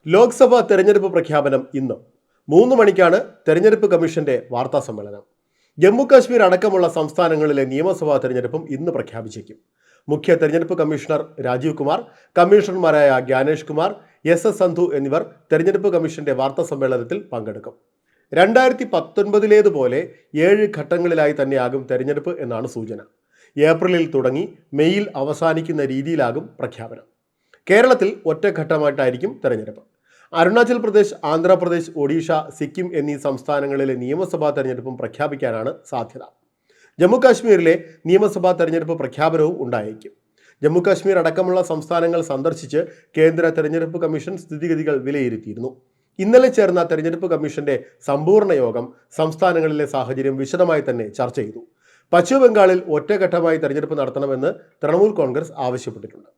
ലോക്സഭാ തെരഞ്ഞെടുപ്പ് പ്രഖ്യാപനം ഇന്ന് 3 മണിക്കാണ് തെരഞ്ഞെടുപ്പ് കമ്മീഷന്റെ വാർത്താ സമ്മേളനം. ജമ്മു കാശ്മീർ അടക്കമുള്ള സംസ്ഥാനങ്ങളിലെ നിയമസഭാ തെരഞ്ഞെടുപ്പും ഇന്ന് പ്രഖ്യാപിച്ചേക്കും. മുഖ്യ തെരഞ്ഞെടുപ്പ് കമ്മീഷണർ രാജീവ് കുമാർ, കമ്മീഷണർമാരായ ജ്ഞാനേഷ് കുമാർ, എസ് സന്ധു എന്നിവർ തെരഞ്ഞെടുപ്പ് കമ്മീഷന്റെ വാർത്താ സമ്മേളനത്തിൽ പങ്കെടുക്കും. 2019 7 ഘട്ടങ്ങളിലായി തന്നെയാകും തെരഞ്ഞെടുപ്പ് എന്നാണ് സൂചന. ഏപ്രിലിൽ തുടങ്ങി മെയ്യിൽ അവസാനിക്കുന്ന രീതിയിലാകും പ്രഖ്യാപനം. കേരളത്തിൽ ഒറ്റഘട്ടമായിട്ടായിരിക്കും തെരഞ്ഞെടുപ്പ്. അരുണാചൽ പ്രദേശ്, ആന്ധ്രാപ്രദേശ്, ഒഡീഷ, സിക്കിം എന്നീ സംസ്ഥാനങ്ങളിലെ നിയമസഭാ തെരഞ്ഞെടുപ്പും പ്രഖ്യാപിക്കാനാണ് സാധ്യത. ജമ്മുകാശ്മീരിലെ നിയമസഭാ തെരഞ്ഞെടുപ്പ് പ്രഖ്യാപനവും ഉണ്ടായേക്കും. ജമ്മുകാശ്മീർ അടക്കമുള്ള സംസ്ഥാനങ്ങൾ സന്ദർശിച്ച് കേന്ദ്ര തെരഞ്ഞെടുപ്പ് കമ്മീഷൻ സ്ഥിതിഗതികൾ വിലയിരുത്തിയിരുന്നു. ഇന്നലെ ചേർന്ന തെരഞ്ഞെടുപ്പ് കമ്മീഷന്റെ സമ്പൂർണ്ണ യോഗം സംസ്ഥാനങ്ങളിലെ സാഹചര്യം വിശദമായി തന്നെ ചർച്ച ചെയ്തു. പശ്ചിമബംഗാളിൽ ഒറ്റഘട്ടമായി തെരഞ്ഞെടുപ്പ് നടത്തണമെന്ന് തൃണമൂൽ കോൺഗ്രസ് ആവശ്യപ്പെട്ടിട്ടുണ്ട്.